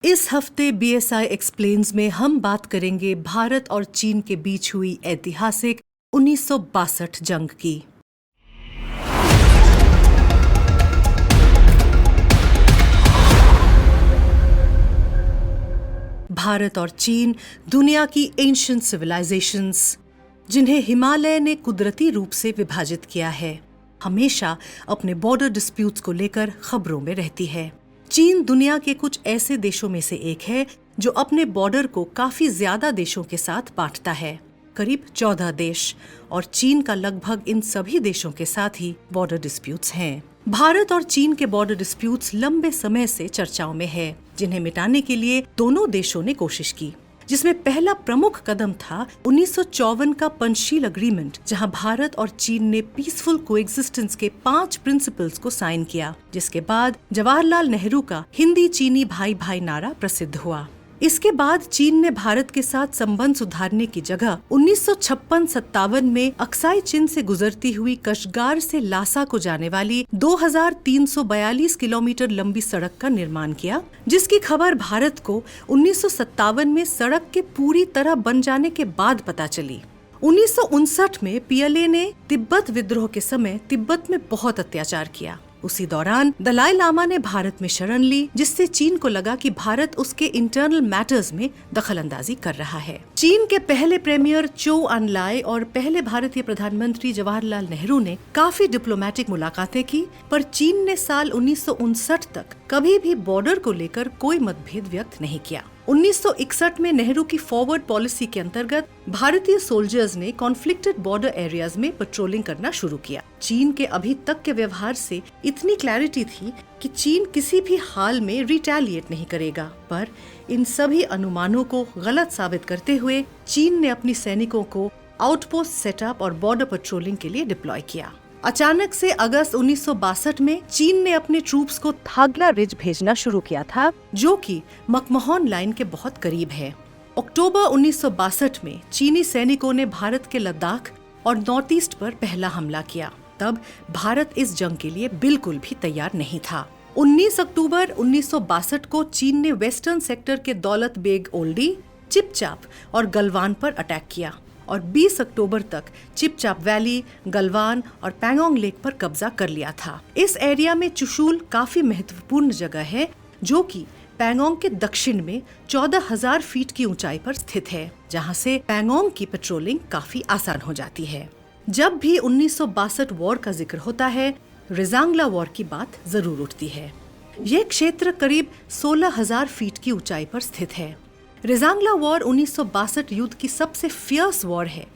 इस हफ्ते BSI explains में हम बात करेंगे भारत और चीन के बीच हुई ऐतिहासिक 1962 जंग की। भारत और चीन दुनिया की एंशिएंट सिविलाइजेशंस, जिन्हें हिमालय ने कुदरती रूप से विभाजित किया है, हमेशा अपने बॉर्डर डिस्प्यूट्स को लेकर खबरों में रहती है। चीन दुनिया के कुछ ऐसे देशों में से एक है जो अपने बॉर्डर को काफी ज्यादा देशों के साथ बांटता है, करीब 14 देश, और चीन का लगभग इन सभी देशों के साथ ही बॉर्डर डिस्प्यूट्स हैं। भारत और चीन के बॉर्डर डिस्प्यूट्स लंबे समय से चर्चाओं में है, जिन्हें मिटाने के लिए दोनों देशों ने कोशिश की, जिसमें पहला प्रमुख कदम था 1954 का पंचशील अग्रीमेंट, जहां भारत और चीन ने पीसफुल कोएग्जिस्टेंस के 5 प्रिंसिपल्स को साइन किया, जिसके बाद जवाहरलाल नेहरू का हिंदी चीनी भाई भाई नारा प्रसिद्ध हुआ। इसके बाद चीन ने भारत के साथ संबंध सुधारने की जगह 1956-57 में अक्साई चिन से गुजरती हुई कशगार से लासा को जाने वाली 2342 किलोमीटर लंबी सड़क का निर्माण किया, जिसकी खबर भारत को 1957 में सड़क के पूरी तरह बन जाने के बाद पता चली। 1959 में PLA ने तिब्बत विद्रोह के समय तिब्बत में बहुत अत्याचार किया। उसी दौरान दलाई लामा ने भारत में शरण ली, जिससे चीन को लगा कि भारत उसके इंटरनल मैटर्स में दखलंदाजी कर रहा है। चीन के पहले प्रीमियर चो अनलाई और पहले भारतीय प्रधानमंत्री जवाहरलाल नेहरू ने काफी डिप्लोमेटिक मुलाकातें की, पर चीन ने साल 1959 तक कभी भी बॉर्डर को लेकर कोई मतभेद व्यक्त नहीं किया। 1961 में नेहरू की फॉरवर्ड पॉलिसी के अंतर्गत भारतीय सोल्जर्स ने कॉन्फ्लिक्टेड बॉर्डर एरियाज में पेट्रोलिंग करना शुरू किया। चीन के अभी तक के व्यवहार से इतनी क्लैरिटी थी कि चीन किसी भी हाल में रिटेलिएट नहीं करेगा, पर इन सभी अनुमानों को गलत साबित करते हुए चीन ने अपनी सैनिकों को आउटपोस्ट सेटअप और बॉर्डर पेट्रोलिंग के लिए डिप्लॉय किया। अचानक से अगस्त 1962 में चीन ने अपने ट्रूप्स को थागला रिज भेजना शुरू किया था, जो कि मकमहोन लाइन के बहुत करीब है। अक्टूबर 1962 में चीनी सैनिकों ने भारत के लद्दाख और नॉर्थ ईस्ट पर पहला हमला किया। तब भारत इस जंग के लिए बिल्कुल भी तैयार नहीं था। 19 अक्टूबर 1962 को चीन ने वेस्टर्न सेक्टर के दौलत बेग ओल्डी, चिपचाप और गलवान पर अटैक किया और 20 अक्टूबर तक चिपचाप वैली, गलवान और पैंगोंग लेक पर कब्जा कर लिया था। इस एरिया में चुशूल काफी महत्वपूर्ण जगह है, जो कि पैंगोंग के दक्षिण में 14,000 फीट की ऊंचाई पर स्थित है, जहां से पैंगोंग की पेट्रोलिंग काफी आसान हो जाती है। जब भी 1962 वॉर का जिक्र होता है, रिजांगला वॉर की बात जरूर उठती है। यह क्षेत्र करीब 16,000 फीट की ऊंचाई पर स्थित है। रिजांगला वॉर 1962 युद्ध की सबसे फियर्स वॉर है,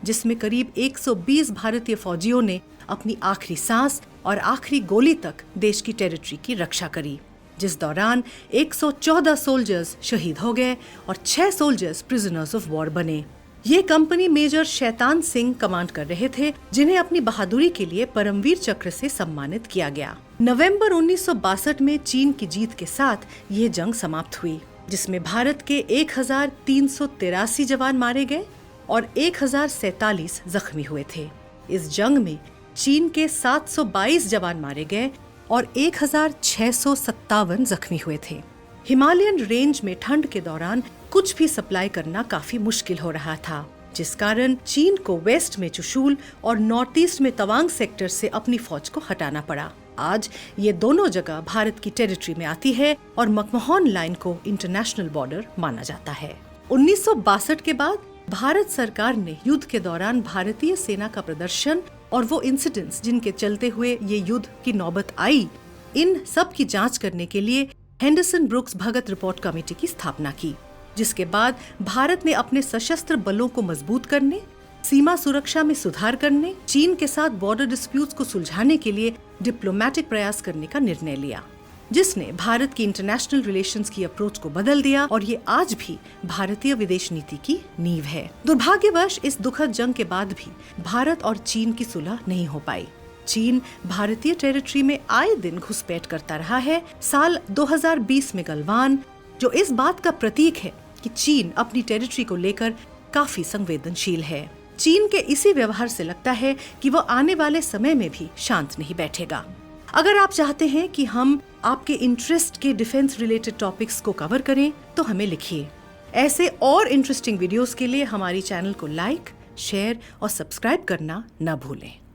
जिसमें करीब 120 भारतीय फौजियों ने अपनी आखिरी सांस और आखिरी गोली तक देश की टेरिटरी की रक्षा करी, जिस दौरान 114 सोल्जर्स शहीद हो गए और 6 सोल्जर्स प्रिजनर्स ऑफ वॉर बने। ये company major Shaitan Singh command कर रहे थे, जिन्हें अपनी बहादुरी के लिए परमवीर चक्र से सम्मानित किया गया। नवंबर 1962 में चीन की जीत के साथ ये जंग समाप्त हुई, जिसमें भारत के 1383 जवान मारे गए और 1047 जख्मी हुए थे। इस जंग में चीन के 722 जवान मारे गए और 1657 जख्मी हुए थे। हिमालयन रेंज में ठंड के दौरान कुछ भी सप्लाई करना काफी मुश्किल हो रहा था, जिस कारण चीन को वेस्ट में चुशूल और नॉर्थ ईस्ट में तवांग सेक्टर से अपनी फौज को हटाना पड़ा। आज ये दोनों जगह भारत की टेरिटरी में आती है और मकमहोन लाइन को इंटरनेशनल बॉर्डर माना जाता है। 1962 के बाद भारत सरकार ने युद्ध के दौरान भारतीय सेना का प्रदर्शन और वो इंसिडेंट्स जिनके चलते हुए ये युद्ध की नौबत आई, इन सब की जांच करने के लिए हेंडरसन ब्रुक्स भगत रिपोर्ट कमेटी की स्थापना की, जिसके बाद भारत ने अपने सशस्त्र बलों को मजबूत करने, सीमा सुरक्षा में सुधार करने, चीन के साथ बॉर्डर डिस्प्यूट्स को सुलझाने के लिए डिप्लोमेटिक प्रयास करने का निर्णय लिया, जिसने भारत की इंटरनेशनल रिलेशंस की अप्रोच को बदल दिया और ये आज भी भारतीय विदेश नीति की नींव है। दुर्भाग्यवश इस दुखद जंग के बाद भी भारत और चीन की सुलह नहीं हो पाई। चीन भारतीय टेरिटरी में आए दिन घुसपैठ करता रहा है। साल 2020 में गलवान, जो इस बात का प्रतीक है कि चीन अपनी टेरिटरी को लेकर काफी संवेदनशील है, चीन के इसी व्यवहार से लगता है कि वो आने वाले समय में भी शांत नहीं बैठेगा। अगर आप चाहते हैं कि हम आपके इंटरेस्ट के डिफेंस रिलेटेड टॉपिक्स को कवर करें तो हमें लिखिए। ऐसे और इंटरेस्टिंग वीडियोस के लिए हमारी चैनल को लाइक, शेयर और सब्सक्राइब करना न भूलें।